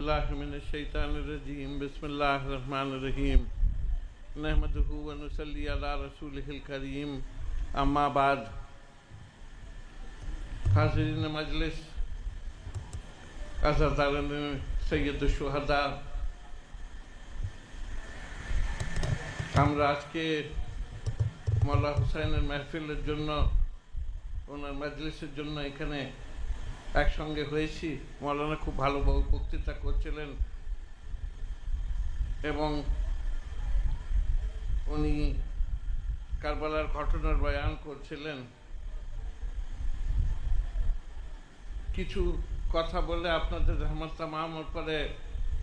बिल्लाहि मिनश्शैतानिर्रजीम बिस्मिल्लाहिर्रहमानिर्रहीम नहमदुहु व नुसल्ली अला रसूलिहिल करीम अम्मा बाद हाज़िरीन मजलिस अज़ादारान सय्यदुश शुहदा আমরা আজকে মওলা হুসাইনের মাহফিলের জন্য ওনার মজলিসের জন্য এখানে একসঙ্গে হয়েছি। মওলানা খুব ভালো বক্তৃতা করছিলেন এবং উনি কারবালার ঘটনার বয়ান করছিলেন। কিছু কথা বলে আপনাদের রহমত তামামের পরে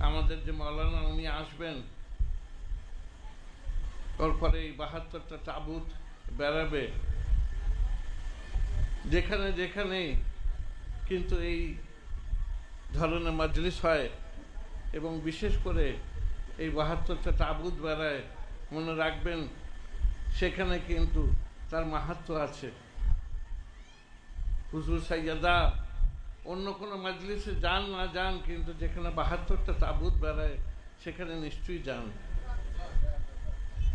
আমাদের যে মওলানা উনি আসবেন, তারপরে এই ৭২টা তাবুত বেরাবে যেখানে যেখানে কিন্তু এই ধরনের মজলিস হয় এবং বিশেষ করে এই ৭২টা তাবুত বেড়ায়, মনে রাখবেন সেখানে কিন্তু তার মাহাত্ম্য আছে। হুজুর সাইয়্যদা অন্য কোনো মজলিসে যান না যান, কিন্তু যেখানে ৭২টা তাবুত বেড়ায় সেখানে নিশ্চয়ই যান।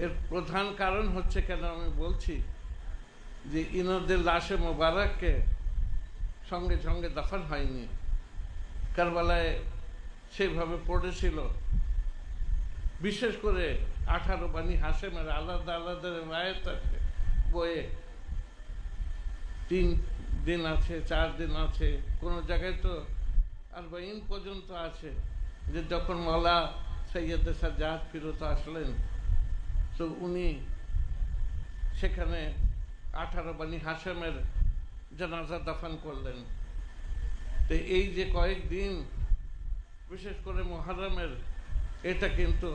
এর প্রধান কারণ হচ্ছে, কেন আমি বলছি, যে ইনাদের লাশে মোবারককে সঙ্গে সঙ্গে দাফন হয়নি, কারবালায় সেভাবে পড়েছিল। বিশেষ করে 18 বানি হাশেমের আলাদা আলাদা রিওয়ায়াত আছে বইয়ে, 3 দিন আছে, 4 দিন আছে, কোনো জায়গায় তো 40 পর্যন্ত আছে, যে যখন মওলা সৈয়দ সাজ্জাদ ফিরত আসলেন তো উনি সেখানে 18 বানি হাশেমের জানাজা দাফন করলেন। তো এই যে কয়েকদিন, বিশেষ করে মুহররমের, এটা কিন্তু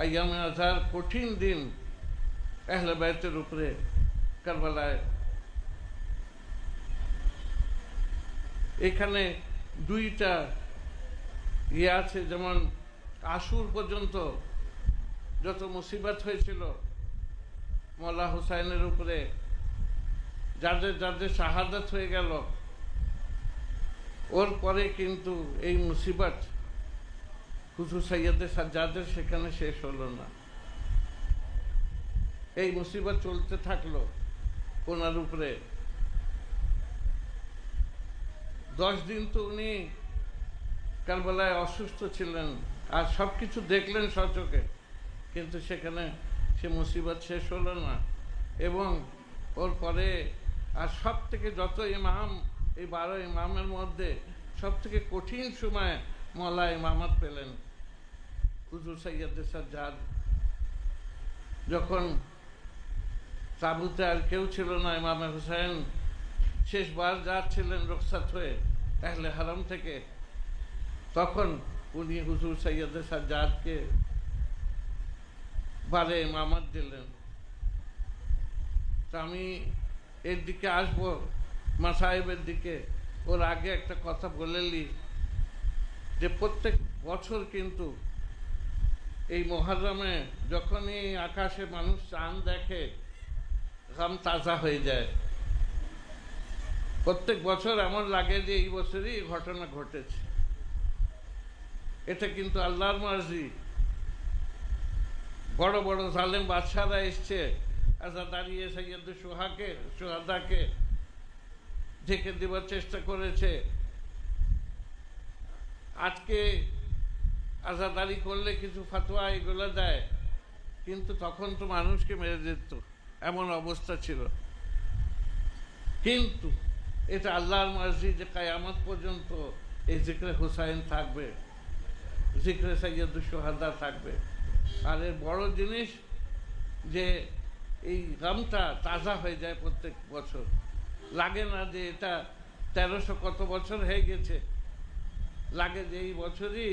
আইয়ামে আজহার কঠিন দিন আহলে বাইতের উপরে কারবালায়। এখানে 2টা আছে, যেমন আশুর পর্যন্ত যত মুসিবত হয়েছিল মওলা হুসাইনের উপরে, যাদের যাদের শাহাদাত হয়ে গেল, ওর পরে কিন্তু এই মুসিবত হুজুর সৈয়দে সাজ্জাদের সেখানে শেষ হলো না। এই মুসিবত চলতে থাকলো ওনার উপরে। 10 দিন তো উনি কারবালায় অসুস্থ ছিলেন, আর সব কিছু দেখলেন সচকে, কিন্তু সেখানে সে মুসিবত শেষ হলো না। এবং ওর পরে আর সব থেকে যত ইমাম, এই 12 ইমামের মধ্যে সব থেকে কঠিন সময় মওলা ইমামত পেলেন হুজুর সৈয়দে সাজ্জাদ। যখন তাবুতে আর কেউ ছিল না, ইমামে হুসাইন শেষবার যাচ্ছিলেন রুখসাত হয়ে আহলে হারাম থেকে, তখন উনি হুজুর সৈয়দে সাজ্জাদকে বারে ইমামত দিলেন। তা আমি এর দিকে আসবো, মাসায়েবের দিকে। ওর আগে একটা কথা বলেলি, যে প্রত্যেক বছর কিন্তু এই মুহররমে যখনই আকাশে মানুষ চাঁদ দেখে, গাম তাজা হয়ে যায়। প্রত্যেক বছর এমন লাগে যে এই বছরই এই ঘটনা ঘটেছে। এটা কিন্তু আল্লাহর মার্জি। বড় বড় জালেম বাদশাহরা এসছে, দাঁড়িয়ে সৈয়দ শুহাদাকে ঢেকে দেবার চেষ্টা করেছে। আজকে আজাদারি করলে কিছু ফতোয়া এগুলো দেয়, কিন্তু তখন তো মানুষকে মেরে দিত, এমন অবস্থা ছিল। কিন্তু এটা আল্লাহর মার্জি যে কিয়ামত পর্যন্ত এই জিকরে হুসাইন থাকবে, জিকরে সৈয়দ শুহাদা থাকবে। আর এর বড় জিনিস যে এই গামটা তাজা হয়ে যায় প্রত্যেক বছর। লাগে না যে এটা 1300 কত বছর হয়ে গেছে, লাগে যে এই বছরই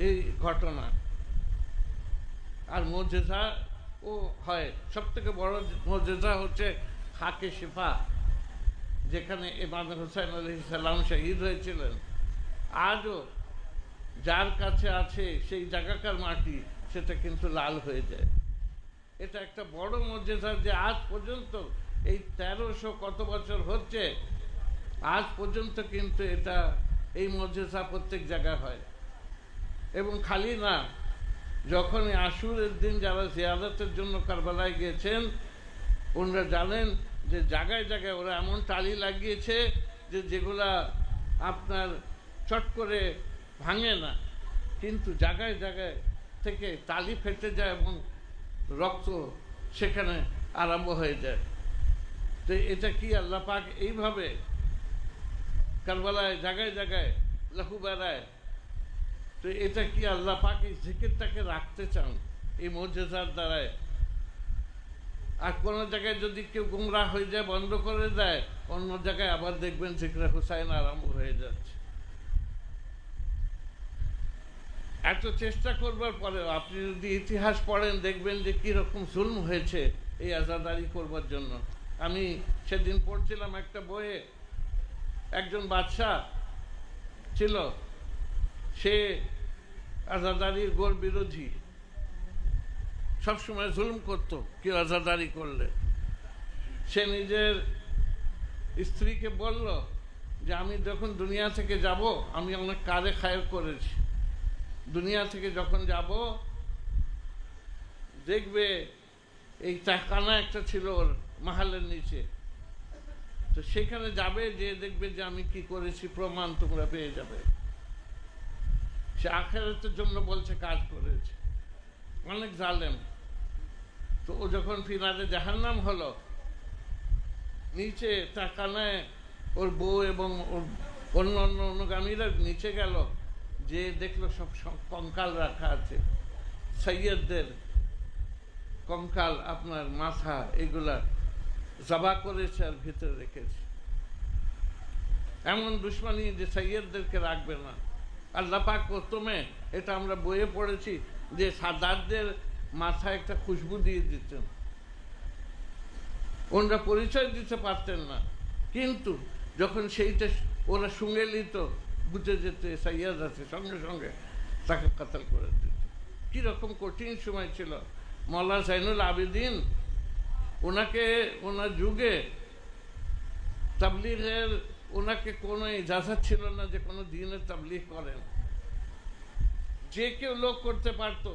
এই ঘটনা। আর মুজিজা ও হয়, সব থেকে বড় মুজিজা হচ্ছে খাকে শিফা, যেখানে ইমাম হুসাইন আলাইহিস সালাম শহীদ হয়েছিলেন। আজও যার কাছে আছে সেই জায়গাকার মাটি, সেটা কিন্তু লাল হয়ে যায়। এটা একটা বড় মুজিজা, যে আজ পর্যন্ত এই 1300 কত বছর হচ্ছে, আজ পর্যন্ত কিন্তু এটা এই মুজিজা প্রত্যেক জায়গায় হয়। এবং খালি না, যখন আশুরের দিন যারা জিয়ারতের জন্য কারবালায় গিয়েছেন, ওনারা জানেন যে জায়গায় জায়গায় ওরা এমন টালি লাগিয়েছে যে যেগুলা আপনার চট করে ভাঙে না, কিন্তু জায়গায় জায়গায় থেকে টালি ফেটে যায় এবং রক্ত সেখানে আরম্ভ হয়ে যায়। তো এটা কি আল্লাহ পাক এইভাবে কারবালায় জায়গায় জায়গায় লাহু বেড়ায়? তো এটা কি আল্লাহ পাক এই জিকিরটাকে রাখতে চান এই মুজিজার দ্বারায়? আর কোনো জায়গায় যদি কেউ গুমরাহ হয়ে যায়, বন্ধ করে দেয়, অন্য জায়গায় আবার দেখবেন জিকরে হুসাইন আরম্ভ হয়ে যাচ্ছে। এত চেষ্টা করবার পরেও আপনি যদি ইতিহাস পড়েন, দেখবেন যে কীরকম জুলম হয়েছে এই আজাদারি করবার জন্য। আমি সেদিন পড়ছিলাম একটা বইয়ে, একজন বাদশাহ ছিল, সে আজাদারির গোর বিরোধী, সবসময় জুলম করতো কেউ আজাদারি করলে। সে নিজের স্ত্রীকে বলল যে আমি যখন দুনিয়া থেকে যাব, আমি অনেক কাজে খায়ের করেছি, দুনিয়া থেকে যখন যাব দেখবে এই টাকানা একটা ছিল ওর মাহালের নিচে, তো সেখানে যাবে, যে দেখবে যে আমি কি করেছি প্রমাণ তোমরা পেয়ে যাবে। সে আখিরাতের জন্য বলছে কাজ করেছে, অনেক জালেম। তো ও যখন ফিনারে জাহান্নাম হলো, নিচে টাকানায় ওর বউ এবং ওর অন্য অন্য অনুগামীরা নিচে গেল, যে দেখলো সব কঙ্কাল রাখা আছে, সৈয়দদের কঙ্কাল, আপনার মাথা, এগুলা জবা করেছে আর ভিতরে রেখেছে। এমন দুশ্মনী যে সৈয়দদেরকে রাখবে না। আল্লাহ পাক প্রথমে, এটা আমরা বইয়ে পড়েছি, যে সাদাতদের মাথায় একটা খুশবু দিয়ে দিতেন, ওনারা পরিচয় দিতে পারতেন না, কিন্তু যখন সেইটা ওরা শুনে নিত, বুঝে যেতে সৈয়দ আছে, সঙ্গে সঙ্গে তাকে কাতাল করে দিত। কীরকম কঠিন সময় ছিল। মওলানা জাইনুল আবেদিন, ওনাকে ওনার যুগে তাবলীগের ওনাকে কোনো ইজাজত ছিল না যে কোনো দিনের তাবলীগ করেন, যে কেউ লোক করতে পারত,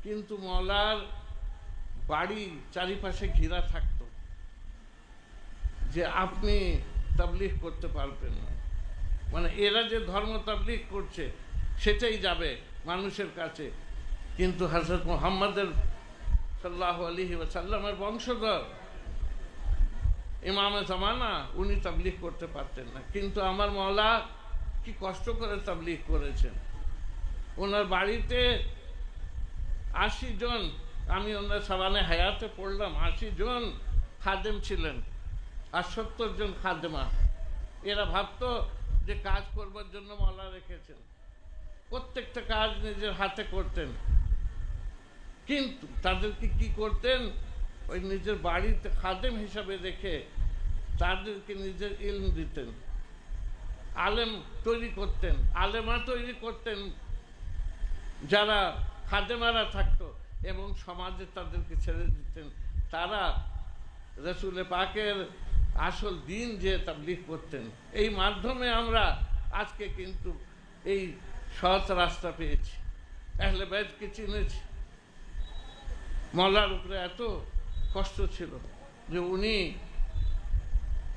কিন্তু মওলার বাড়ি চারিপাশে ঘিরা থাকতো যে আপনি তাবলীগ করতে পারবেন না, মানে এরা যে ধর্ম তাবলীগ করছে সেটাই যাবে মানুষের কাছে, কিন্তু হযরত মুহাম্মদের সাল্লাল্লাহু আলাইহি ওয়াসাল্লামের বংশধর ইমামে জামানা, উনি তাবলীগ করতে পারতেন না। কিন্তু আমার মওলা কি কষ্ট করে তাবলীগ করেছেন। ওনার বাড়িতে 80 জন, আমি ওনার সাবানে হায়াতে পড়লাম, 80 জন খাদেম ছিলেন আর 70 জন খাদেমা। এরা ভাবতো যে কাজ করবার জন্য মওলা রেখেছেন, প্রত্যেকটা কাজ নিজের হাতে করতেন, কিন্তু তাদেরকে কি করতেন, ওই নিজের বাড়িতে খাদেম হিসাবে রেখে তাদেরকে নিজের ইলম দিতেন, আলেম তৈরি করতেন, আলেমা তৈরি করতেন যারা খাদেমারা থাকতো, এবং সমাজে তাদেরকে ছেড়ে দিতেন, তারা রাসূল পাকের আসল দিন যে তাবলীগ করতেন। এই মাধ্যমে আমরা আজকে কিন্তু এই সৎ রাস্তা পেয়েছি, আহলে বাইতকে চিনেছি। মওলার উপরে এত কষ্ট ছিল যে উনি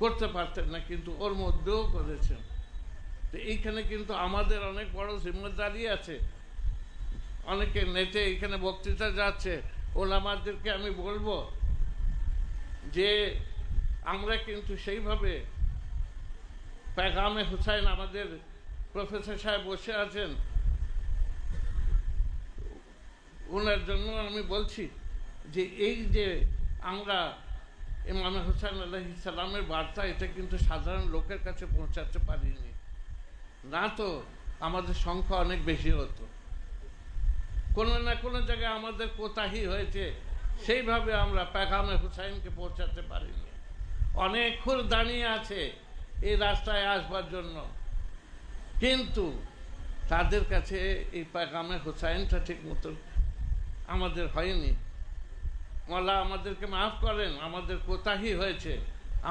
করতে পারতেন না, কিন্তু ওর মধ্যেও করেছেন। তো এইখানে কিন্তু আমাদের অনেক বড় জিম্মেদারি আছে। অনেকে নেটে এইখানে বক্তৃতা যাচ্ছে, ওলামাদেরকে আমি বলবো যে আমরা কিন্তু সেইভাবে পেগামে হুসাইন, আমাদের প্রফেসর সাহেব বসে আছেন, ওনার জন্য আমি বলছি যে এই যে আমরা ইমামে হুসাইন আলাইহিস সালামের বার্তা, এটা কিন্তু সাধারণ লোকের কাছে পৌঁছাতে পারিনি, না তো আমাদের সংখ্যা অনেক বেশি হতো। কোনো না কোনো জায়গায় আমাদের কোতাহি হয়েছে, সেইভাবে আমরা পেগামে হুসাইনকে পৌঁছাতে পারিনি। অনেক খুর দাঁড়িয়ে আছে এই রাস্তায় আসবার জন্য, কিন্তু তাদের কাছে এই পেগামে হুসাইনটা ঠিক মতো আমাদের হয়নি। মওলা আমাদেরকে মাফ করেন, আমাদের কোতাহি হয়েছে,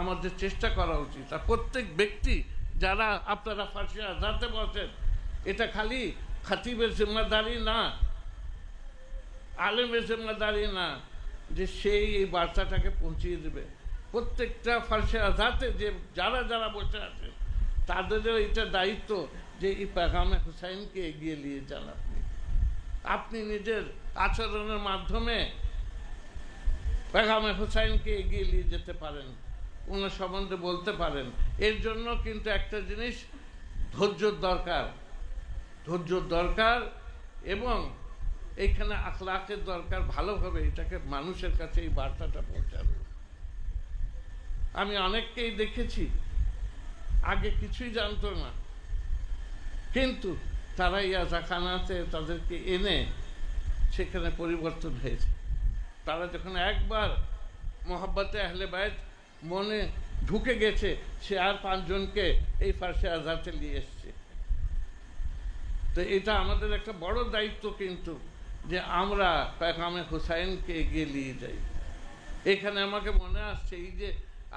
আমাদের চেষ্টা করা উচিত। আর প্রত্যেক ব্যক্তি যারা আপনারা ফাঁসি আজাতে বসেন, এটা খালি খতিবের জিম্মাদারি না, আলেমের জিম্মাদারি না যে সেই এই বার্তাটাকে পৌঁছিয়ে দেবে। প্রত্যেকটা ফার্সে আজাতে যে যারা যারা বসে আছেন তাদেরও এটা দায়িত্ব যে এই পেগামে হুসাইনকে এগিয়ে নিয়ে যান। আপনি নিজের আচরণের মাধ্যমে পেগামে হুসাইনকে এগিয়ে নিয়ে যেতে পারেন, ওনার সম্বন্ধে বলতে পারেন। এর জন্য কিন্তু একটা জিনিস ধৈর্যর দরকার, ধৈর্যর দরকার এবং এইখানে আখলাকের দরকার, ভালোভাবে এটাকে মানুষের কাছে এই বার্তাটা পৌঁছাবে। আমি অনেককেই দেখেছি আগে কিছুই জানতো না, কিন্তু তারা ইয়াজাখানাতে তাদেরকে এনে সেখানে পরিবর্তন হয়েছে। তারা যখন একবার মোহাব্বতে আহলে বাইত মনে ঢুকে গেছে, সে আর 5 জনকে এই ফার্সে আজাতে নিয়ে এসছে। তো এটা আমাদের একটা বড় দায়িত্ব কিন্তু, যে আমরা পেগামে হুসাইনকে এগিয়ে নিয়ে যাই। এখানে আমাকে মনে আসছে এই যে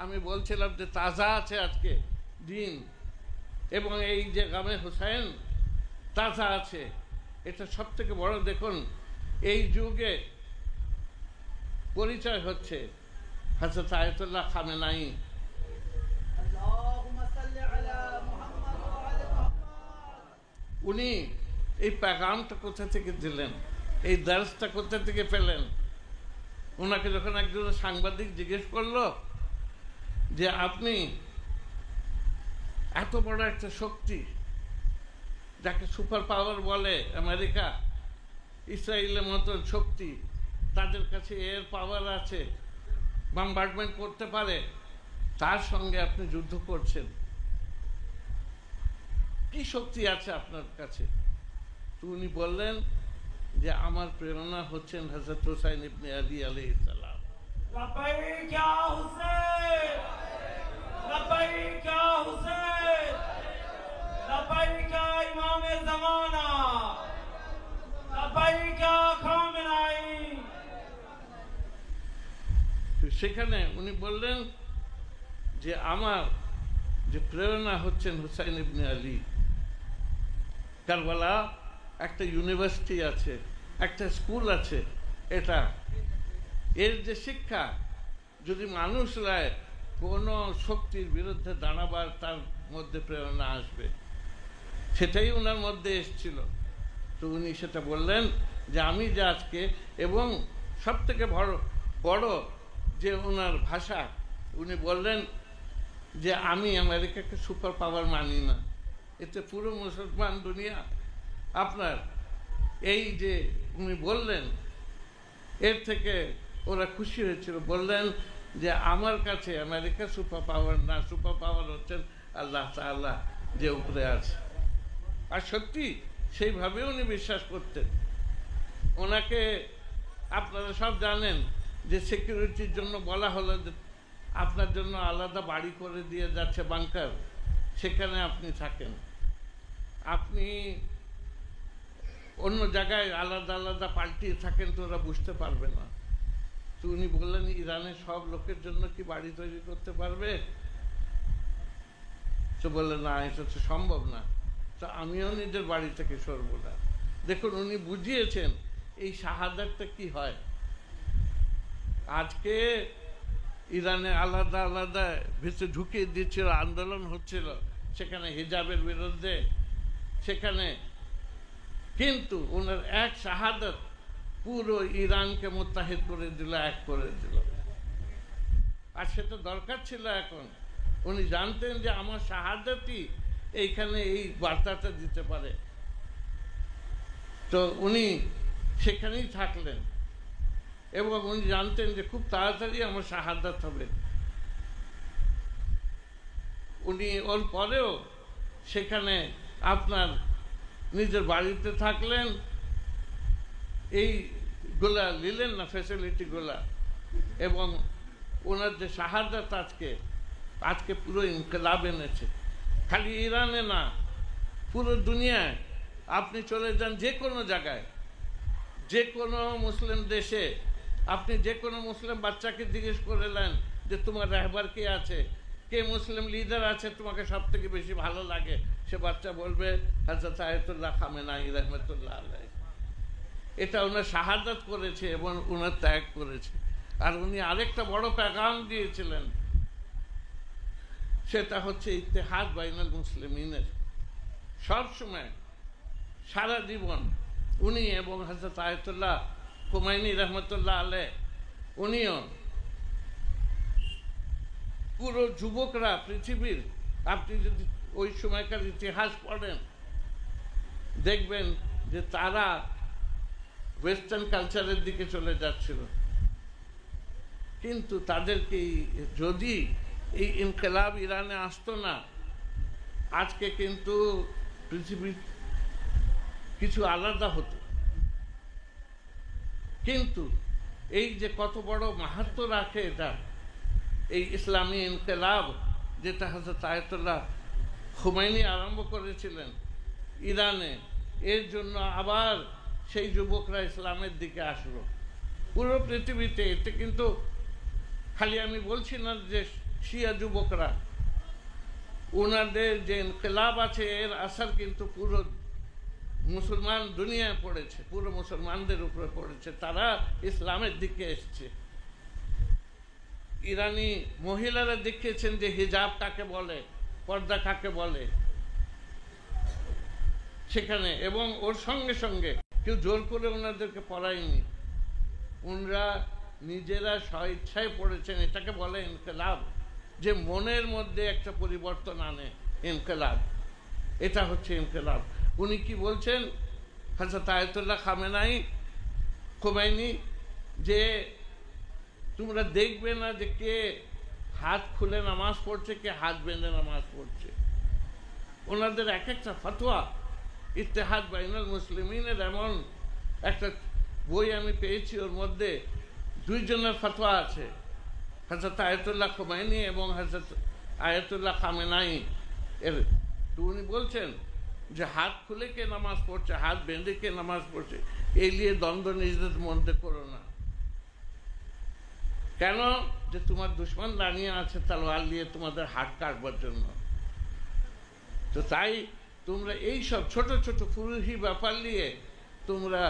আমি বলছিলাম যে তাজা আছে আজকে দিন, এবং এই যে গামে হুসাইন তাজা আছে, এটা সব থেকে বড়। দেখুন এই যুগে পরিচয় হচ্ছে হযরত আয়াতুল্লাহ খামেনাই। উনি এই পেগামটা কোথা থেকে দিলেন, এই দার্সটা কোথা থেকে পেলেন? ওনাকে যখন একজন সাংবাদিক জিজ্ঞেস করলো যে আপনি এত বড় একটা শক্তি, যাকে সুপার পাওয়ার বলে আমেরিকা, ইসরায়েলের মতন শক্তি, তাদের কাছে এর পাওয়ার আছে, বাম্বার্ডমেন্ট করতে পারে, তার সঙ্গে আপনি যুদ্ধ করছেন, কি শক্তি আছে আপনার কাছে? তো উনি বললেন যে আমার প্রেরণা হচ্ছেন হযরত হুসাইন ইবনে আলী আলাইহিস সালাম। লব্বাইক ইয়া হুসাইন, লব্বাইক ইয়া হুসাইন, লব্বাইক ইয়া ইমামে জামানা, লব্বাইক ইয়া খামেনাই। সেখানে উনি বললেন যে আমার যে প্রেরণা হচ্ছেন হুসাইন ইবনে আলী। কারবালা একটা ইউনিভার্সিটি আছে, একটা স্কুল আছে, এটা এর যে শিক্ষা, যদি মানুষরা কোনো শক্তির বিরুদ্ধে দাঁড়াবার তার মধ্যে প্রেরণা আসবে, সেটাই ওনার মধ্যে এসেছিল। তো উনি সেটা বললেন যে আমি যে আজকে, এবং সব থেকে বড় যে ওনার ভাষা, উনি বললেন যে আমি আমেরিকাকে সুপার পাওয়ার মানি না। এতে পুরো মুসলমান দুনিয়া আপনার এই যে উনি বললেন, এর থেকে ওরা খুশি হয়েছিল। বললেন যে আমার কাছে আমেরিকা সুপার পাওয়ার না, সুপার পাওয়ার হচ্ছেন আল্লাহ তাআলা যে উপরে আছে। আর সত্যি সেইভাবে উনি বিশ্বাস করতেন। ওনাকে আপনারা সব জানেন যে সিকিউরিটির জন্য বলা হলো যে আপনার জন্য আলাদা বাড়ি করে দিয়ে যাচ্ছে বাংকার, সেখানে আপনি থাকেন, আপনি অন্য জায়গায় আলাদা আলাদা পাল্টিয়ে থাকেন তো ওরা বুঝতে পারবে না। তো উনি বললেন ইরানের সব লোকের জন্য কি বাড়ি তৈরি করতে পারবে? তো বললেন না, এটা তো সম্ভব না। তো আমিও নিজের বাড়ি থেকে সরব না। দেখুন উনি বুঝিয়েছেন এই শাহাদাতটা কি হয়। আজকে ইরানে আলাদা আলাদা ভিতরে ঢুকিয়ে দিচ্ছিল, আন্দোলন হচ্ছিল সেখানে হিজাবের বিরুদ্ধে, সেখানে কিন্তু ওনার এক শাহাদাত পুরো ইরানকে মুত্তাহিদ করে দিল, এক করে দিল। আর সেটা দরকার ছিল। এখন উনি জানতেন যে আমার শাহাদাতই এইখানে এই বার্তাটা দিতে পারে। তো উনি সেখানেই থাকলেন এবং উনি জানতেন যে খুব তাড়াতাড়ি আমার শাহাদাত হবে। উনি ওর পরেও সেখানে আপনার নিজের বাড়িতে থাকলেন, এইগুলা নিলেন না ফ্যাসিলিটিগুলা, এবং ওনার যে শাহাদাত আজকে পুরো ইনকিলাব এনেছে। খালি ইরানে না, পুরো দুনিয়ায় আপনি চলে যান যে কোনো জায়গায়, যে কোনো মুসলিম দেশে, আপনি যে কোনো মুসলিম বাচ্চাকে জিজ্ঞেস করে নেন যে তোমার রাহবার কে আছে, কে মুসলিম লিডার আছে তোমাকে সব থেকে বেশি ভালো লাগে? সে বাচ্চা বলবে হযরত আয়াতুল্লাহ খামেনাই রাহমাতুল্লাহ আলাইহি। এটা ওনার শাহাদাত করেছে এবং ওনার ত্যাগ করেছে। আর উনি আরেকটা বড় পেগাম দিয়েছিলেন, সেটা হচ্ছে ইত্তেহাদ বাইনাল মুসলিমিনের। সবসময় সারা জীবন উনি এবং হযরত আয়াতুল্লাহ খুমাইনি রহমতুল্লাহ আলাইহি উনিও পুরো যুবকরা পৃথিবীর, আপনি যদি ওই সময়কার ইতিহাস পড়েন দেখবেন যে তারা ওয়েস্টার্ন কালচারের দিকে চলে যাচ্ছিল, কিন্তু তাদেরকে যদি এই ইনকিলাব ইরানে আসতো না, আজকে কিন্তু পৃথিবী কিছু আলাদা হতো। কিন্তু এই যে কত বড় মাহাত্ম্য রাখে এটা, এই ইসলামী ইনকিলাব যেটা হযরত আয়াতুল্লাহ খুমাইনি আরম্ভ করেছিলেন ইরানে, এর জন্য আবার সেই যুবকরা ইসলামের দিকে আসলো পুরো পৃথিবীতে। এতে কিন্তু খালি আমি বলছি না যে শিয়া যুবকরা, ওনাদের যে ইনকিলাব আছে এর আসার কিন্তু পুরো মুসলমান দুনিয়ায় পড়েছে, পুরো মুসলমানদের উপরে পড়েছে, তারা ইসলামের দিকে এসছে। ইরানি মহিলারা দেখিয়েছেন যে হিজাব কাকে বলে, পর্দা কাকে বলে সেখানে, এবং ওর সঙ্গে সঙ্গে কেউ জোর করে ওনাদেরকে পড়ায়নি, ওনারা নিজেরা স্বইচ্ছায় পড়েছেন। এটাকে বলে ইনকিলাব, যে মনের মধ্যে একটা পরিবর্তন আনে ইনকিলাব, এটা হচ্ছে ইনকিলাব। উনি কি বলছেন হযরত আয়াতুল্লাহ খুমাইনি, যে তোমরা দেখবে না যে কে হাত খুলে নামাজ পড়ছে, কে হাত বেঁধে নামাজ পড়ছে। ওনাদের এক একটা ফতোয়া ইত্তেহাদ বাইনাল মুসলিমিনের, এমন একটা বই আমি পেয়েছি, ওর মধ্যে দুইজনের ফতোয়া আছে, হযরত আয়াতুল্লাহ খুমাইনি এবং হযরত আয়াতুল্লাহ খামেনাই এর। তো উনি বলছেন যে হাত খুলে কে নামাজ পড়ছে, হাত বেঁধে কে নামাজ পড়ছে, এই নিয়ে দ্বন্দ্ব নিজেদের মধ্যে করো না। কেন? যে তোমার দুশ্মন দাঁড়িয়ে আছে তলোয়ার নিয়ে তোমাদের হাত কাটবার জন্য। তো তাই তোমরা এই সব ছোট ছোট ফুরুহি ব্যাপার নিয়ে তোমরা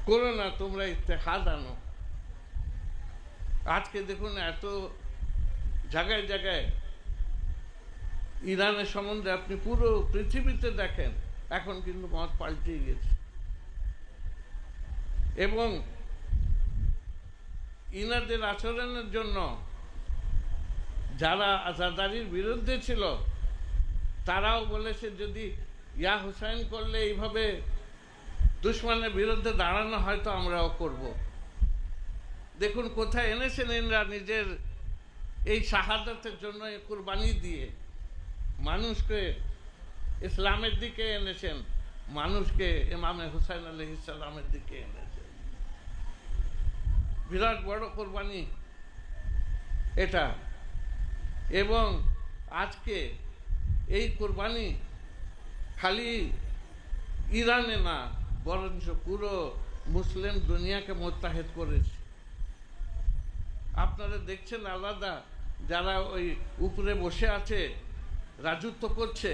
করো না, তোমরা ইত্তেহাদ আনো। আজকে দেখুন এত জায়গায় জায়গায় ইরানের সম্বন্ধে আপনি পুরো পৃথিবীতে দেখেন, এখন কিন্তু মত পাল্টে গেছে। এবং ইনাদের আচরণের জন্য যারা আজাদারির বিরুদ্ধে ছিল তারাও বলেছে যদি ইয়া হুসাইন করলে এইভাবে দুশ্মনের বিরুদ্ধে দাঁড়ানো হয়তো আমরাও করব। দেখুন কোথায় এনেছেন এনরা নিজের এই শাহাদাতের জন্য কুরবানি দিয়ে, মানুষকে ইসলামের দিকে এনেছেন, মানুষকে ইমামে হুসাইন আলাইহিস সালামের দিকে এনেছেন। বিরাট বড় কোরবানি এটা। এবং আজকে এই কোরবানি খালি ইরানে না, বরঞ্চ পুরো মুসলিম দুনিয়াকে মোত্তাহেদ করেছে। আপনারা দেখছেন আলাদা যারা ওই উপরে বসে আছে, রাজত্ব করছে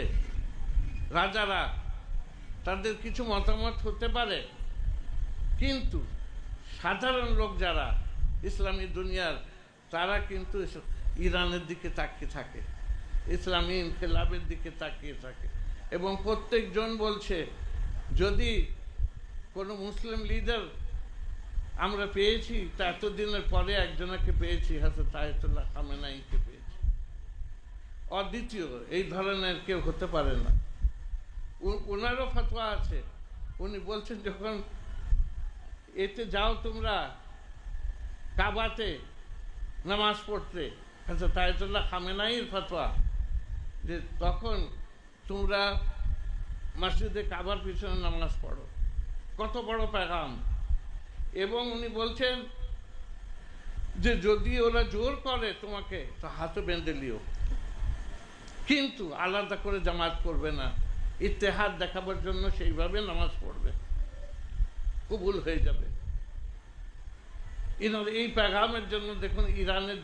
রাজারা, তাদের কিছু মতামত হতে পারে, কিন্তু সাধারণ লোক যারা ইসলামী দুনিয়ার, তারা কিন্তু ইরানের দিকে তাকিয়ে থাকে, ইসলামী ইনকিলাবের দিকে তাকিয়ে থাকে। এবং প্রত্যেকজন বলছে যদি কোনো মুসলিম লিডার আমরা পেয়েছি, তা এতদিনের পরে একজনকে পেয়েছি, হযরত আয়াতুল্লাহ খামেনাইকে পেয়েছি, অদ্বিতীয়, এই ধরনের কেউ হতে পারে না। ওনারও ফতোয়া আছে, উনি বলছেন যখন এতে যাও তোমরা কাবাতে নামাজ পড়তে, হযরত আয়াতুল্লাহ খামেনাইর ফতোয়া, যে তখন তোমরা মসজিদে কাবার পিছনে নামাজ পড়ো। কত বড় পেগাম। এবং উনি বলছেন যে যদি ওরা জোর করে তোমাকে তো হাতে বেঁধে লিও, কিন্তু আলাদা করে জামাত করবে না, ইত্তেহাদ দেখাবার জন্য সেইভাবে নামাজ পড়বে, কবুল হয়ে যাবে। এই পেগামের জন্য দেখুন ইরানের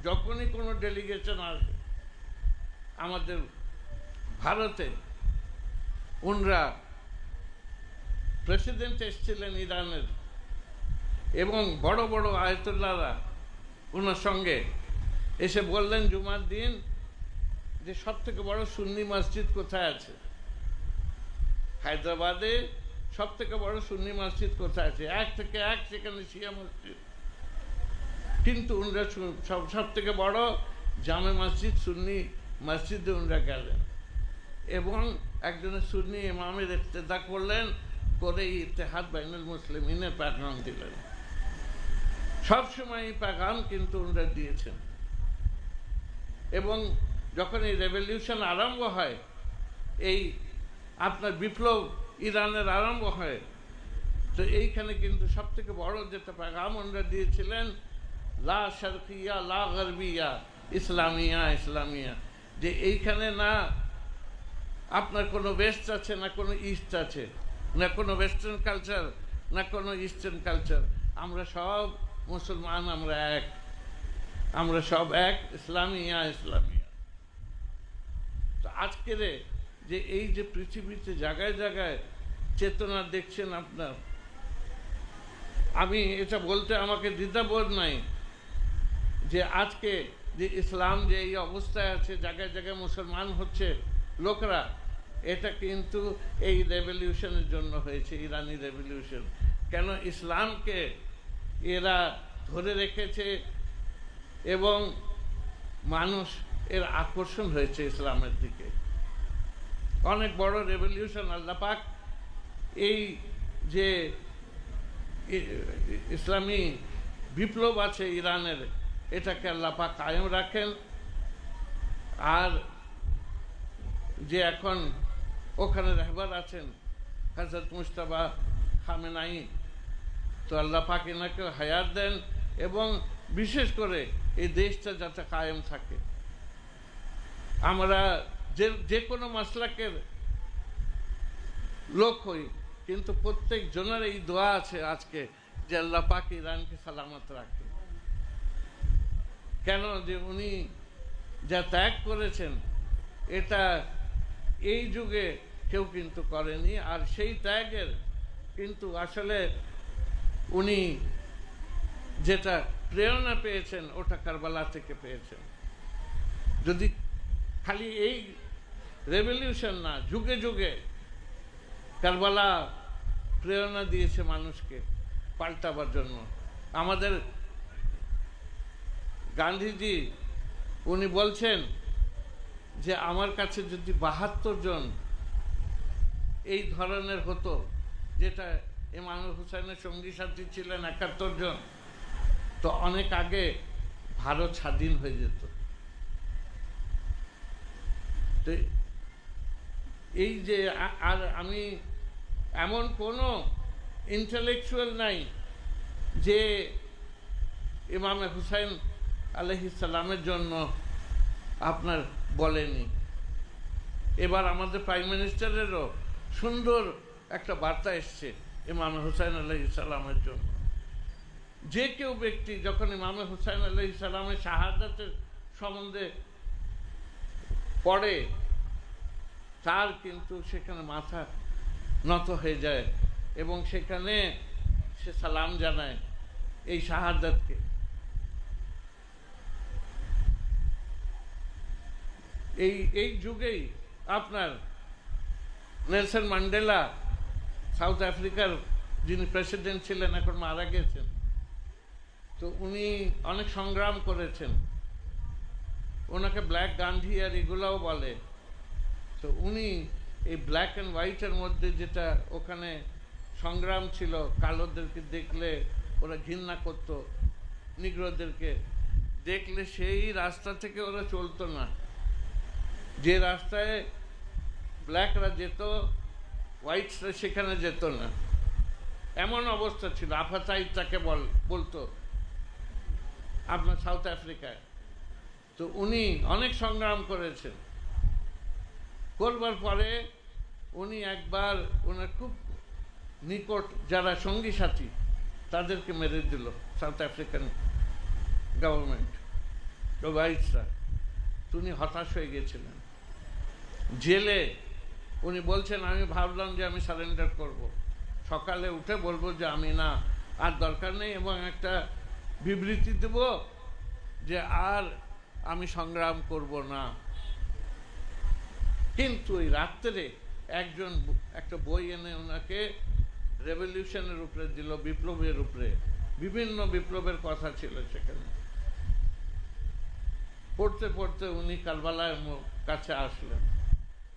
যখনই কোনো ডেলিগেশন আসবে আমাদের ভারতে উনরা প্রেসিডেন্ট এসেছিলেন ইরানের, এবং বড় বড় আয়াতুল্লাহরা ওনার সঙ্গে এসে বললেন জুমার দিন যে সব থেকে বড় সুন্নি মসজিদ কোথায় আছে, হায়দ্রাবাদে সব থেকে বড় সুন্নি মসজিদ কোথায় আছে, এক থেকে এক সেখানে শিয়া মসজিদ, কিন্তু উনরা সব থেকে বড় জামে মসজিদ সুন্নি মসজিদে উনরা গেলেন এবং একজনের সুন্নি ইমামের ইফতেদা করলেন, করে ইত্তেহাদ বাইনুল মুসলিমিনের প্যাগাম দিলেন। সবসময় এই প্যাগাম কিন্তু উনরা দিয়েছেন। এবং যখন এই রেভলিউশন আরম্ভ হয়, এই আপনার বিপ্লব ইরানের আরম্ভ হয়, তো এইখানে কিন্তু সব থেকে বড় যেটা প্যাগাম ওনারা দিয়েছিলেন, লা শারকিয়া লা গরবিয়া, ইসলামিয়া ইসলামিয়া, যে এইখানে না আপনার কোনো ওয়েস্ট আছে না কোনো ইস্ট আছে, না কোনো ওয়েস্টার্ন কালচার না কোনো ইস্টার্ন কালচার, আমরা সব মুসলমান, আমরা সব এক, ইসলামিয়া ইসলামিয়া। তো আজকের যে এই যে পৃথিবীতে জায়গায় জায়গায় চেতনা দেখছেন আপনার, আমি এটা বলতে আমাকে দ্বিধাবোধ নাই যে আজকে যে ইসলাম যে এই অবস্থায় আছে, জায়গায় জায়গায় মুসলমান হচ্ছে লোকরা, এটা কিন্তু এই রেভলিউশনের জন্য হয়েছে, ইরানি রেভলিউশন। কেন ইসলামকে এরা ধরে রেখেছে এবং মানুষ এর আকর্ষণ হয়েছে ইসলামের দিকে। অনেক বড় রেভলিউশন আল্লাহ পাক এই যে ইসলামী বিপ্লব আছে ইরানের, এটাকে আল্লাহ পাক কায়েম রাখেন। আর যে এখন ওখানে রাহবার আছেন হযরত মুজতবা খামেনাই, তো আল্লাহ পাক এনাকে হায়াত দেন এবং বিশেষ করে এই দেশটা যাতে কায়েম থাকে। আমরা যে কোনো মাসলাকের লোক হই, কিন্তু প্রত্যেক জনের এই দোয়া আছে আজকে যে আল্লাহ পাক ইরানকে সালামত রাখে। কেন যে উনি যা ত্যাগ করেছেন এটা এই যুগে কেউ কিন্তু করেনি, আর সেই ত্যাগের কিন্তু আসলে উনি যেটা প্রেরণা পেয়েছেন ওটা কারবালা থেকে পেয়েছেন। যদি খালি এই রেভলিউশন না, যুগে যুগে কারবালা প্রেরণা দিয়েছে মানুষকে পাল্টাবার জন্য। আমাদের গান্ধীজি উনি বলছেন যে আমার কাছে যদি ৭২ জন এই ধরনের হতো, যেটা ইমাম হুসাইনের সঙ্গী সাথী ছিলেন ৭১ জন, তো অনেক আগে ভারত স্বাধীন হয়ে যেত। তো এই যে আর আমি এমন কোনো ইন্টেলেকচুয়াল নাই যে ইমাম হুসাইন আলাইহিস সালামের জন্য আপনার বলেনি। এবার আমাদের প্রাইম মিনিস্টারেরও সুন্দর একটা বার্তা এসছে ইমাম হুসাইন আলাইহিস সালামের জন্য। যে কেউ ব্যক্তি যখন ইমাম হুসাইন আলাইহিস সালামের শাহাদাতের সম্বন্ধে পড়ে, তার কিন্তু সেখানে মাথা নত হয়ে যায় এবং সেখানে সে সালাম জানায় এই শাহাদাতকে। এই যুগেই আপনার নেলসন ম্যান্ডেলা, সাউথ আফ্রিকার যিনি প্রেসিডেন্ট ছিলেন, এখন মারা গেছেন, তো উনি অনেক সংগ্রাম করেছেন, ওনাকে ব্ল্যাক গান্ধী আর এগুলাও বলে। তো উনি এই ব্ল্যাক অ্যান্ড হোয়াইটের মধ্যে যেটা ওখানে সংগ্রাম ছিল, কালোদেরকে দেখলে ওরা ঘৃণা করত, নিগ্রোদেরকে দেখলে সেই রাস্তা থেকে ওরা চলতো না, যে রাস্তায় ব্ল্যাকরা যেত হোয়াইটসরা সেখানে যেত না, এমন অবস্থা ছিল। আপাতাইড তাকে বলতো আপনার সাউথ আফ্রিকায়। তো উনি অনেক সংগ্রাম করেছেন, করবার পরে উনি একবার ওনার খুব নিকট যারা সঙ্গী সাথী তাদেরকে মেরে দিল সাউথ আফ্রিকান গভর্নমেন্ট, হোয়াইটসরা। উনি হতাশ হয়ে গেছিলেন। জেলে উনি বলছেন আমি ভাবলাম যে আমি সারেন্ডার করব, সকালে উঠে বলবো যে আমি না, আর দরকার নেই, এবং একটা বিবৃতি দেব যে আর আমি সংগ্রাম করব না। কিন্তু ওই রাত্রে একজন একটা বই এনে ওনাকে রেভলিউশনের উপরে দিল, বিপ্লবের উপরে, বিভিন্ন বিপ্লবের কথা ছিল সেখানে। পড়তে পড়তে উনি কারবালার কাছে আসলেন।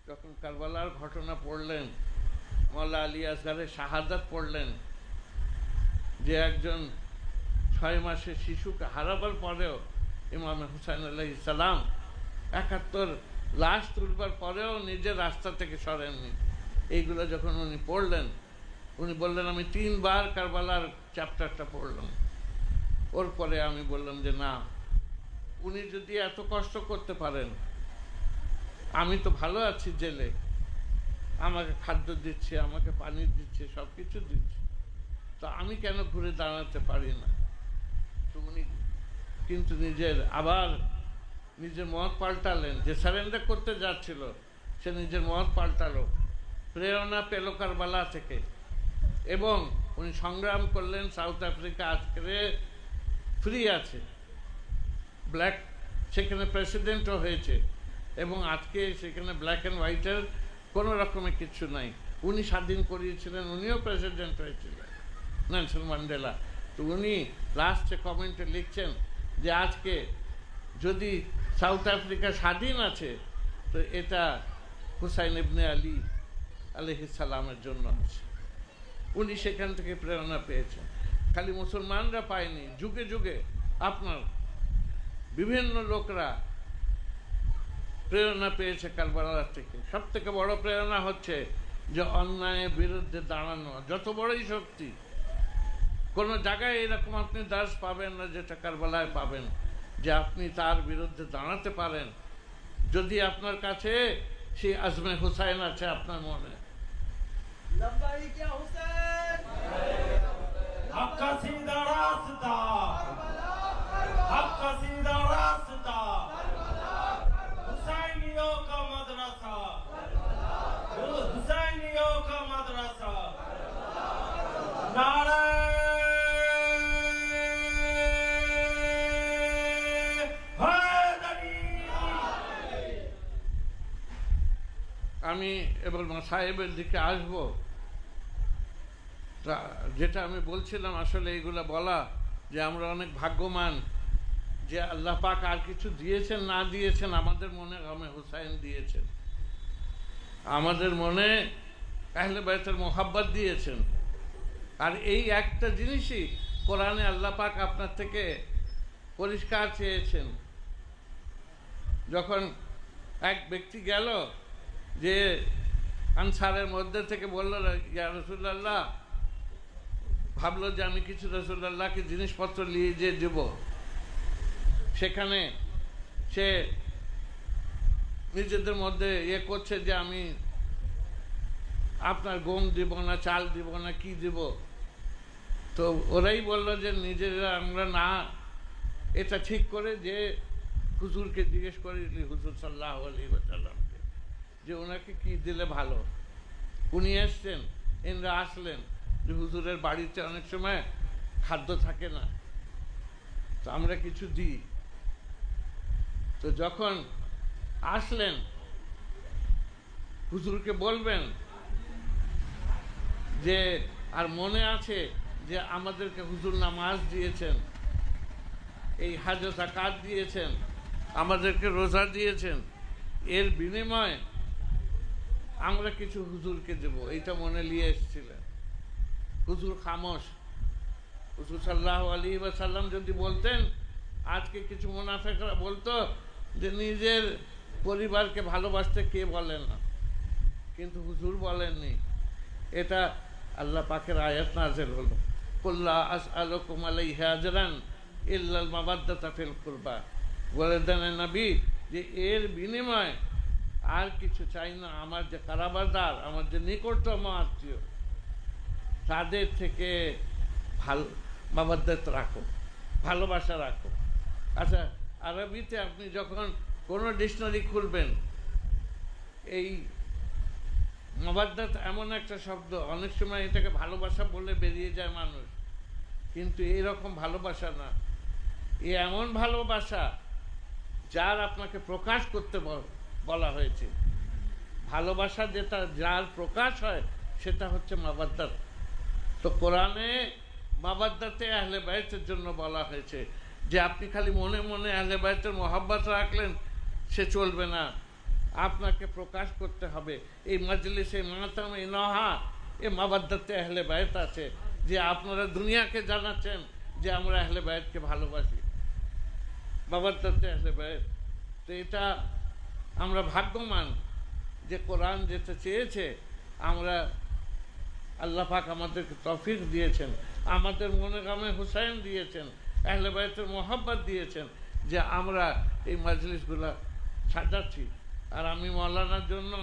যখন কারবালার ঘটনা পড়লেন, মোল্লা আলী আসগারের শাহাদাত পড়লেন, যে একজন 6 মাসের শিশুকে হারাবার পরেও ইমাম হুসাইন আলাইহিস সালাম 71 লাশ তুলবার পরেও নিজের রাস্তা থেকে সরেননি। এইগুলো যখন উনি পড়লেন, উনি বললেন আমি 3 বার কারবালার চ্যাপ্টারটা পড়লাম। ওর পরে আমি বললাম যে না, উনি যদি এত কষ্ট করতে পারেন, আমি তো ভালো আছি জেলে, আমাকে খাদ্য দিচ্ছে, আমাকে পানি দিচ্ছে, সব কিছু দিচ্ছে, তো আমি কেন ঘুরে দাঁড়াতে পারি না? তো উনি কিন্তু আবার নিজের মত পাল্টালেন, যে সারেন্ডার করতে যাচ্ছিল সে নিজের মত পাল্টালো, প্রেরণা পেল কারবালা থেকে, এবং উনি সংগ্রাম করলেন। সাউথ আফ্রিকা আজকে ফ্রি আছে, ব্ল্যাক সেখানে প্রেসিডেন্টও হয়েছে, এবং আজকে সেখানে ব্ল্যাক অ্যান্ড হোয়াইটের কোনো রকমের কিছু নাই। উনি স্বাধীন করিয়েছিলেন, উনিও প্রেসিডেন্ট হয়েছিলেন, নেলসন ম্যান্ডেলা। তো উনি লাস্টে কমেন্টে লিখছেন যে আজকে যদি সাউথ আফ্রিকা স্বাধীন আছে, তো এটা হুসাইন ইবনে আলী আলাইহিস সালামের জন্য আছে। উনি সেখান থেকে প্রেরণা পেয়েছেন। খালি মুসলমানরা পায়নি, যুগে যুগে আপনার বিভিন্ন লোকরা প্রেরণা পেয়েছে কারবালার থেকে। সব থেকে বড় প্রেরণা হচ্ছে যে অন্যায়ের বিরুদ্ধে দাঁড়ানো, যত বড়ই শক্তি, কোনো জায়গায় এরকম আপনি দাস পাবেন না যেটা কারবালায় পাবেন, যে আপনি তার বিরুদ্ধে দাঁড়াতে পারেন যদি আপনার কাছে সেই আজমে হুসাইন আছে আপনার মনে। लब्बाइक या हुसैन, हक का सीधा रास्ता, हक का सीधा रास्ता, हुसैनियों का मदरसा, हुसैनियों का मदरसा, नारे हैदरी। আমি এবার সাহেবের দিকে আসবো। তা যেটা আমি বলছিলাম, আসলে এইগুলো বলা যে আমরা অনেক ভাগ্যবান যে আল্লাহ পাক আর কিছু দিয়েছেন না দিয়েছেন, আমাদের মনে গামে হুসাইন দিয়েছেন, আমাদের মনে আহলে বাইতের মোহাব্বত দিয়েছেন। আর এই একটা জিনিসই কোরআনে আল্লাহ পাক আপনার থেকে পরিষ্কার চেয়েছেন। যখন এক ব্যক্তি গেল, যে আনসারের মধ্যে থেকে বলল ইয়া রাসূলুল্লাহ, ভাবলো যে আমি কিছু রাসূলুল্লাহকে জিনিসপত্র নিয়ে যে দেব, সেখানে সে নিজেদের মধ্যে করছে যে আমি আপনার গম দিব না, চাল দিব না, কি দিব। তো ওরাই বললো যে নিজেরা আমরা না, এটা ঠিক করে যে হুজুরকে জিজ্ঞেস করি, হুজুর সাল্লাল্লাহু আলাইহি ওয়াসাল্লামকে, যে ওনাকে কি দিলে ভালো। উনি এসছেন, এনরা আসলেন, যে হুজুরের বাড়িতে অনেক সময় খাদ্য থাকে না, তো আমরা কিছু দিই। তো যখন আসলেন, হুজুরকে বলবেন যে আর মনে আছে যে আমাদেরকে হুজুর নামাজ দিয়েছেন, এই হাজ যাকাত দিয়েছেন, আমাদেরকে রোজা দিয়েছেন, এর বিনিময়ে আমরা কিছু হুজুরকে দেব, এইটা মনে নিয়ে এসেছিলেন। হুজুর খামোশ। হুজুর সাল্লাল্লাহু আলাইহি ওয়াসাল্লাম যদি বলতেন, আজকে কিছু মুনাফিকরা বলতো যে নিজের পরিবারকে ভালোবাসতে কে বলে না, কিন্তু হুজুর বলেননি। এটা আল্লাহ পাকের আয়াত নাযিল হলো, কুল্লা আসআলুকুম আলাইহি আজরান ইল্লাল মাওয়াদ্দাতা ফিল কুরবা। বলে দেন নবী যে এর বিনিময়ে আর কিছু চাই না, আমার যে কারাবারদার, আমার যে নিকটতম আত্মীয়, তাদের থেকে মাওয়াদ্দাত রাখো, ভালোবাসা রাখো। আচ্ছা, আরবিতে আপনি যখন কোনো ডিকশনারি খুলবেন, এই মাওয়াদ্দাত এমন একটা শব্দ, অনেক সময় এটাকে ভালোবাসা বলে বেরিয়ে যায় মানুষ, কিন্তু এইরকম ভালোবাসা না। এ এমন ভালোবাসা যার আপনাকে প্রকাশ করতে বলা হয়েছে। ভালোবাসা যেটা যার প্রকাশ হয় সেটা হচ্ছে মাওয়াদ্দাত। তো কোরআনে মাওয়াদ্দাতে আহলে বাইতের জন্য বলা হয়েছে যে আপনি খালি মনে মনে আহলে বাইতের মহব্বত রাখলেন সে চলবে না, আপনাকে প্রকাশ করতে হবে। এই মজলিসে মাতাম এই নহা এ মাওয়াদ্দাতে আহলে বাইত আছে, যে আপনারা দুনিয়াকে জানাচ্ছেন যে আমরা আহলে বাইতকে ভালোবাসি, মাওয়াদ্দাতে আহলে বাইত। তো এটা আমরা ভাগ্যবান যে কোরআন যেটা চেয়েছে আমরা, আল্লাহ পাক আমাদেরকে তৌফিক দিয়েছেন, আমাদের মনে গামে হুসাইন দিয়েছেন, আহলে বাইতের মোহাব্বত দিয়েছেন, যে আমরা এই মজলিসগুলা সাজাচ্ছি। আর আমি মৌলানার জন্য,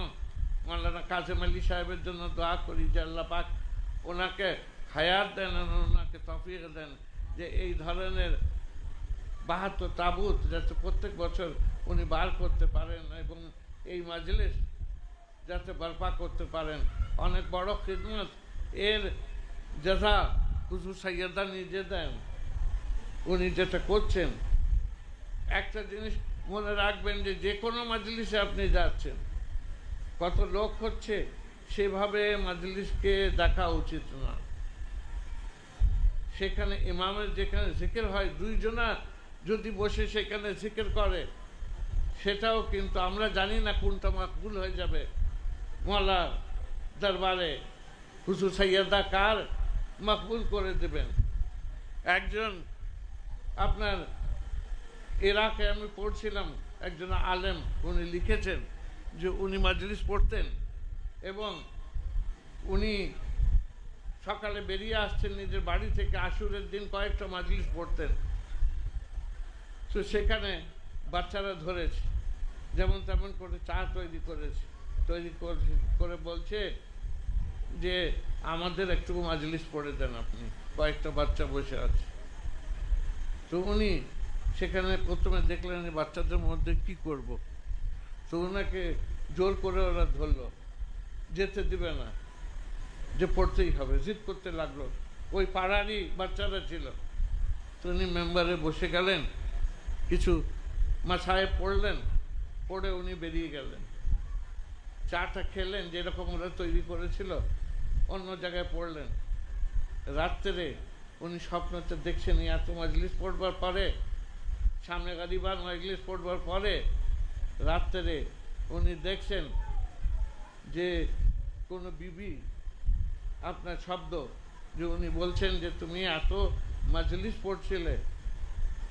মৌলানা কাজেম আলী সাহেবের জন্য দোয়া করি যে আল্লাহ পাক ওনাকে হায়াত দেন, ওনাকে তৌফিক দেন, যে এই ধরনের 72 তাবুত যাতে প্রত্যেক বছর উনি বার করতে পারেন এবং এই মজলিস যাতে বরপা করতে পারেন। অনেক বড় খিদমত, এর যথা হুজুর সৈয়দা নিজে দেন, উনি যেটা করছেন। একটা জিনিস মনে রাখবেন যে যে কোনো মজলিসে আপনি যাচ্ছেন, কত লোক হচ্ছে সেভাবে মজলিসকে দেখা উচিত না। সেখানে ইমামের যেখানে জিকির হয়, 2 জনা যদি বসে সেখানে জিকির করে, সেটাও কিন্তু আমরা জানি না কোনটা মাকবুল হয়ে যাবে। মওলা দরবারে হুজুর সৈয়দা কার মকবুল করে দেবেন। একজন আপনার ইরাকে আমি পড়ছিলাম, একজন আলেম উনি লিখেছেন যে উনি মজলিস পড়তেন এবং উনি সকালে বেরিয়ে আসছেন নিজের বাড়ি থেকে, আশুরের দিন কয়েকটা মজলিস পড়তেন। তো সেখানে বাচ্চারা ধরেছে, যেমন তেমন করে চা তৈরি করে বলছে যে আমাদের একটু মজলিস পড়ে দেন আপনি, কয়েকটা বাচ্চা বসে আছে। তো উনি সেখানে প্রথমে দেখলেন বাচ্চাদের মধ্যে কি করব, তো ওনাকে জোর করে ওরা ধরলো, যেতে দিবে না, যে পড়তেই হবে, জিদ করতে লাগলো। ওই পাড়ারই বাচ্চারা ছিল। তো উনি মেম্বারে বসে গেলেন, কিছু মাসায়েব পড়লেন, পড়ে উনি বেরিয়ে গেলেন। চাটা খেলেন যেরকম ওরা তৈরি করেছিল, অন্য জায়গায় পড়লেন। রাত্রে উনি স্বপ্নতে দেখছেন এত মজলিস পড়বার পরে, সামনে গাড়িবার মজলিস পড়বার পরে রাত্রে উনি দেখছেন যে কোনো বিবি আপনার শব্দ, যে উনি বলছেন যে তুমি এত মজলিস পড়ছিলে,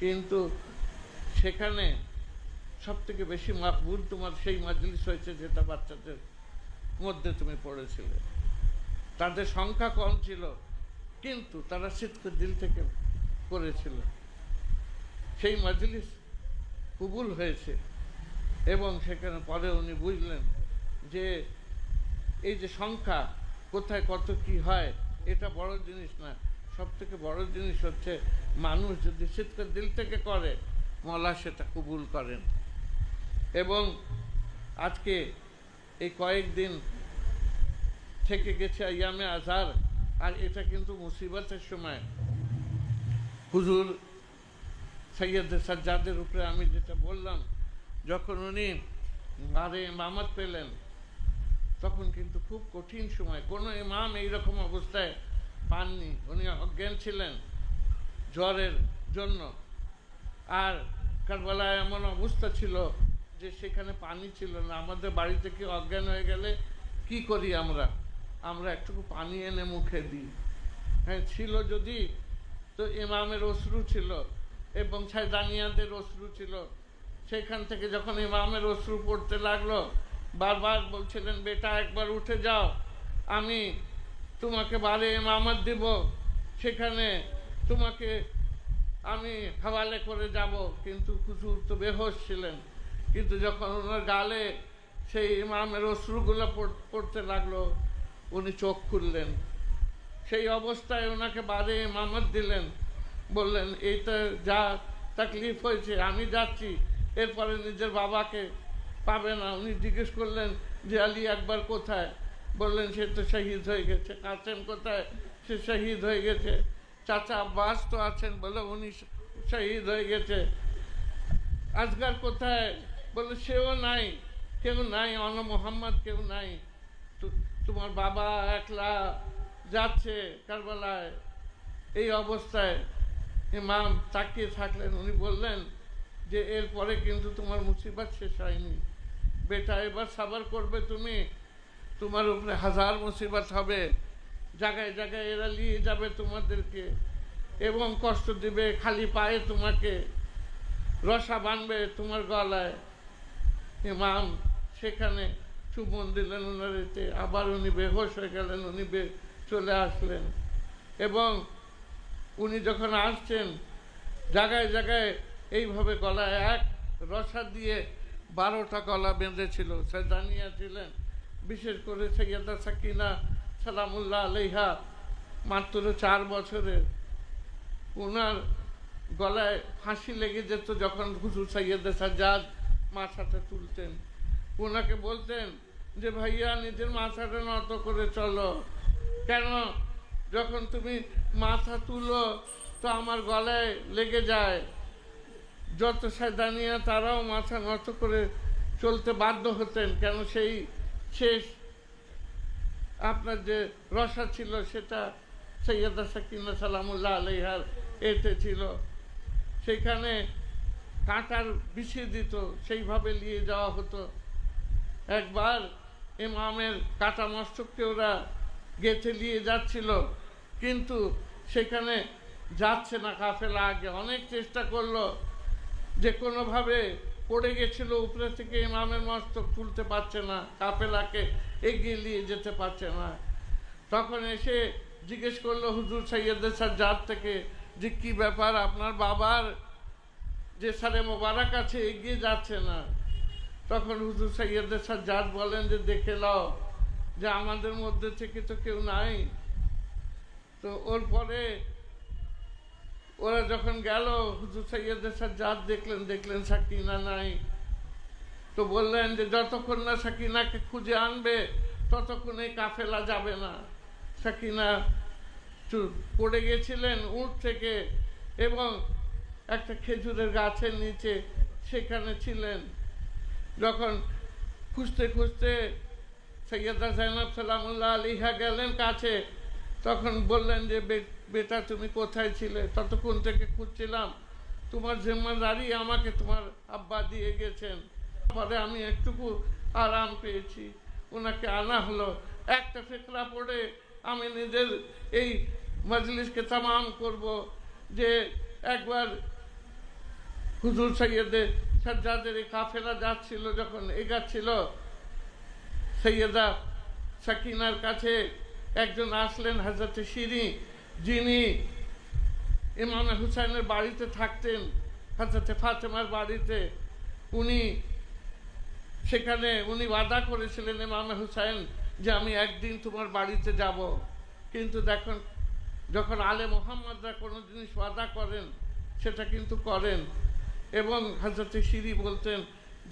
কিন্তু সেখানে সব থেকে বেশি মাকবুল তোমার সেই মজলিস হয়েছে যেটা বাচ্চাদের মধ্যে তুমি পড়েছিলে। তাদের সংখ্যা কম ছিল কিন্তু তারা সিদ্কে দিল থেকে করেছিল, সেই মজলিস কবুল হয়েছে। এবং সেখানে পরে উনি বুঝলেন যে এই যে সংখ্যা কোথায় কত কি হয় এটা বড় জিনিস না, সব থেকে বড় জিনিস হচ্ছে মানুষ যদি সিদ্কে দিল থেকে করে মওলা সেটা কবুল করেন। এবং আজকে এই কয়েকদিন থেকে গেছে আইয়ামে আজহার, আর এটা কিন্তু মুসিবতের সময়। হুজুর সৈয়দ সাজ্জাদের উপরে আমি যেটা বললাম, যখন উনি বারে ইমামত পেলেন তখন কিন্তু খুব কঠিন সময়, কোনো ইমাম এইরকম অবস্থায় পাননি। উনি অজ্ঞান ছিলেন জ্বরের জন্য, আর কারবালায় এমন অবস্থা ছিল যে সেখানে পানি ছিল না। আমাদের বাড়ি থেকে অজ্ঞান হয়ে গেলে কি করি আমরা একটুকু পানি এনে মুখে দিই। হ্যাঁ ছিল যদি, তো ইমামের অশ্রু ছিল এবং ছায়দানিয়াদের অশ্রু ছিল। সেখান থেকে যখন ইমামের অশ্রু পড়তে লাগলো, বারবার বলছিলেন বেটা একবার উঠে যাও, আমি তোমাকে বারে ইমামত দিব, সেখানে তোমাকে আমি হাওয়ালে করে যাব। কিন্তু হুজুর তো বেহোশ ছিলেন, কিন্তু যখন ওনার গালে সেই ইমামের অশ্রুগুলো পড়তে লাগলো উনি চোখ খুললেন। সেই অবস্থায় ওনাকে বারে ইমামত দিলেন, বললেন এইটা যা তাকলিফ হয়েছে আমি যাচ্ছি, এরপরে নিজের বাবাকে পাবে না। উনি জিজ্ঞেস করলেন যে আলী আকবর কোথায়? বললেন সে তো শহীদ হয়ে গেছে। কাসেম কোথায়? সে শহীদ হয়ে গেছে। চাচা আব্বাস তো আছেন, বলে উনি শহীদ হয়ে গেছে। আজগার কোথায়? বলে সেও নাই, কেউ নাই, অন মোহাম্মদ কেউ নাই। তোমার বাবা একলা যাচ্ছে কারবালায়। এই অবস্থায় ইমাম তাকিয়ে থাকলেন। উনি বললেন যে এরপরে কিন্তু তোমার মুসিবত শেষ হয়নি বেটা, এবার সাবার করবে তুমি, তোমার উপরে হাজার মুসিবত হবে, জায়গায় জায়গায় এরা নিয়ে যাবে তোমাদেরকে এবং কষ্ট দিবে, খালি পায়ে তোমাকে রসা বাঁধবে তোমার গলায়। ইমাম সেখানে চুম্বন দিলেন ওনার এতে, আবার উনি বেহোশ হয়ে গেলেন। উনি চলে আসলেন এবং উনি যখন আসছেন জায়গায় জায়গায় এইভাবে গলায় এক রসা দিয়ে 12টা গলা বেঁধেছিল। সৈদানিয়া ছিলেন, বিশেষ করে সৈয়দা সাকিনা সালামুল্লাহ আলাইহা, মাত্র 4 বছরের। ওনার গলায় ফাঁসি লেগে যেত যখন হুজুর সৈয়দা সাজ্জাদ মাথাটা তুলতেন। ওনাকে বলতেন যে ভাইয়া নিজের মাথাটা নত করে চলো, কেন যখন তুমি মাথা তুলো তো আমার গলায় লেগে যায়। যত সাইদানিয়া তারাও মাথা নত করে চলতে বাধ্য হতেন, কেন সেই শেষ আপনার যে রসা ছিল সেটা সৈয়দা সাকিনা সালামুল্লাহ আলাইহার এতে ছিল। সেখানে কাঁটার বিছিয়ে দিত, সেইভাবে নিয়ে যাওয়া হতো। একবার ইমামের কাটা মস্তককে ওরা গেঁথে নিয়ে যাচ্ছিল, কিন্তু সেখানে যাচ্ছে না কাফেলা আগে। অনেক চেষ্টা করলো, যে কোনোভাবে পড়ে গেছিল উপরে থেকে, ইমামের মস্তক তুলতে পারছে না, কাফেলাকে এগিয়ে নিয়ে যেতে পারছে না। তখন এসে জিজ্ঞেস করলো হুজুর সৈয়দে সাজ্জাদ থেকে যে কি ব্যাপার, আপনার বাবার যে সারে মোবারক আছে এগিয়ে যাচ্ছে না। তখন হুজুর সৈয়দে সাজ্জাদ বলেন যে দেখে নাও যে আমাদের মধ্যে থেকে তো কেউ নাই। তো ওর পরে ওরা যখন গেল, হুজুর সৈয়দে সাজ্জাদ দেখলেন সাকিনা নাই। তো বললেন যে যতক্ষণ না সাকিনাকে খুঁজে আনবে ততক্ষণ এই কাফেলা যাবে না। সাকিনা পড়ে গেছিলেন উট থেকে এবং একটা খেজুরের গাছের নিচে সেখানে ছিলেন। যখন খুঁজতে খুঁজতে সৈয়দা জাইনাব সালামুল্লাহ আলাইহা গেলেন কাছে, তখন বললেন যে বেটা তুমি কোথায় ছিলে? ততক্ষণ থেকে খুঁজছিলাম, তোমার জিম্মাদারি আমাকে তোমার আব্বা দিয়ে গেছেন, পরে আমি একটুকু আরাম পেয়েছি। ওনাকে আনা হলো। একটা ফিকরা পড়ে আমি নিজের এই মজলিসকে তামাম করব যে একবার হুজুর সৈয়দে সাজ্জাদের এই কাফেলা যাচ্ছিল, যখন এগাচ্ছিল সৈয়দা সাকিনার কাছে একজন আসলেন, হযরত শিরি, যিনি ইমাম হুসাইনের বাড়িতে থাকতেন, হযরত ফাতেমার বাড়িতে। উনি সেখানে ওয়াদা করেছিলেন ইমাম হুসাইন যে আমি একদিন তোমার বাড়িতে যাব। কিন্তু দেখুন, যখন আলে মোহাম্মদরা কোনো জিনিস ওয়াদা করেন সেটা কিন্তু করেন। এবং হযরত শিরি বলতেন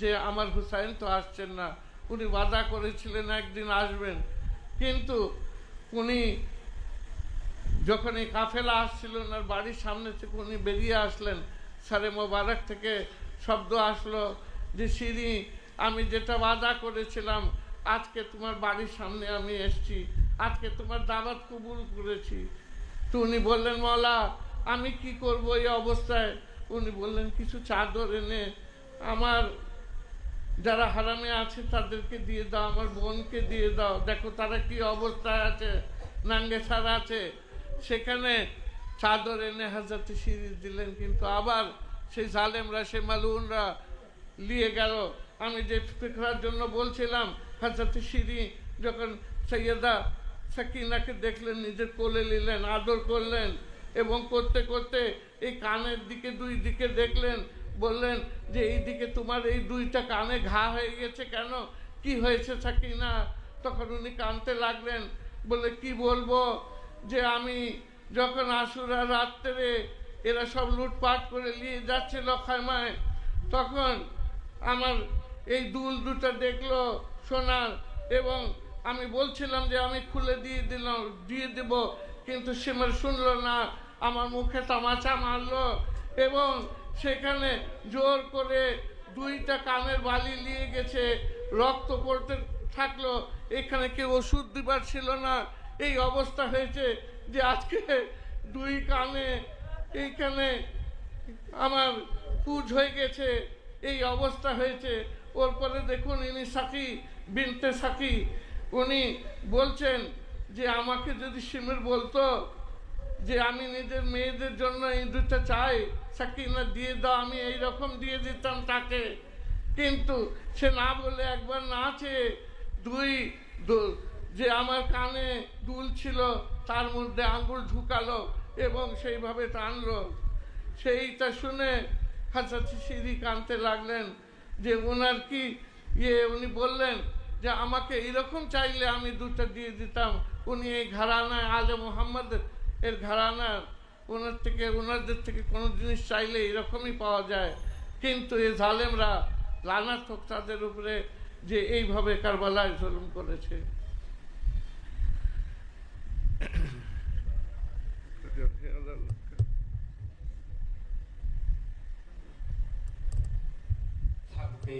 যে আমার হুসাইন তো আসছেন না, উনি ওয়াদা করেছিলেন একদিন আসবেন। কিন্তু উনি যখন এই কাফেলা আসছিল ওনার বাড়ির সামনে থেকে উনি বেরিয়ে আসলেন, সারে মোবারক থেকে শব্দ আসলো যে শিরি, আমি যেটা ওয়াদা করেছিলাম আজকে তোমার বাড়ির সামনে আমি এসছি, আজকে তোমার দাওয়াত কবুল করেছি। তো উনি বললেন মওলা আমি কি করব এই অবস্থায়? উনি বললেন কিছু চাদর এনে আমার যারা হারামে আছে তাদেরকে দিয়ে দাও, আমার বোনকে দিয়ে দাও, দেখো তারা কি অবস্থায় আছে, নাঙ্গে সারা আছে। সেখানে চাদর এনে হযরত শিরি দিলেন, কিন্তু আবার সেই জালেমরা, সেই মালউনরা নিয়ে গেল। আমি যে ফিকরার জন্য বলছিলাম, হযরত শিরি যখন সৈয়দা সাকিনাকে দেখলেন নিজের কোলে নিলেন, আদর করলেন এবং করতে করতে এই কানের দিকে, দুই দিকে দেখলেন, বললেন যে এই দিকে তোমার এই দুইটা কানে ঘা হয়ে গেছে কেন, কি হয়েছে সাকিনা? তখন উনি কাঁদতে লাগলেন, বলে কি বলবো যে আমি যখন আশুরা রাত্রে এরা সব লুটপাট করে নিয়ে যাচ্ছিল খায়মায়, তখন আমার এই দুল দুটা দেখলো সোনার, এবং আমি বলছিলাম যে আমি খুলে দিয়ে দেব, কিন্তু সিমর শুনলো না, আমার মুখে তামাচা মারলো এবং সেখানে জোর করে 2টা কানের বালি নিয়ে গেছে, রক্ত পড়তে থাকলো। এখানে কেউ ওষুধ দিবার ছিল না। এই অবস্থা হয়েছে যে আজকে 2 কানে এইখানে আমার পুজ হয়ে গেছে, এই অবস্থা হয়েছে। ওর পরে দেখুন ইনি সাকি বিনতে সাকি, উনি বলছেন যে আমাকে যদি সিমর বলতো যে আমি নিজের মেয়েদের জন্য এই 2টা চাই, সাকিনা দিয়ে দাও, আমি এইরকম দিয়ে দিতাম তাকে, কিন্তু সে না বলে একবার না চেয়ে যে আমার কানে দুল ছিল তার মধ্যে আঙ্গুল ঢুকালো এবং সেইভাবে টানলো। সেইটা শুনে হযরত সিদ্দিক কাঁদতে লাগলেন যে ওনার কি উনি বললেন যে আমাকে এরকম চাইলে আমি 2টা দিয়ে দিতাম। উনি এই ঘরানায় আলে মোহাম্মদ এর ঘরানার, ওনাদের থেকে কোনো জিনিস চাইলে এরকমই পাওয়া যায়, কিন্তু এই জালেমরা লানাত হোক তাদের উপরে যে এইভাবে কারবালায় জুলুম করেছে। থাকবে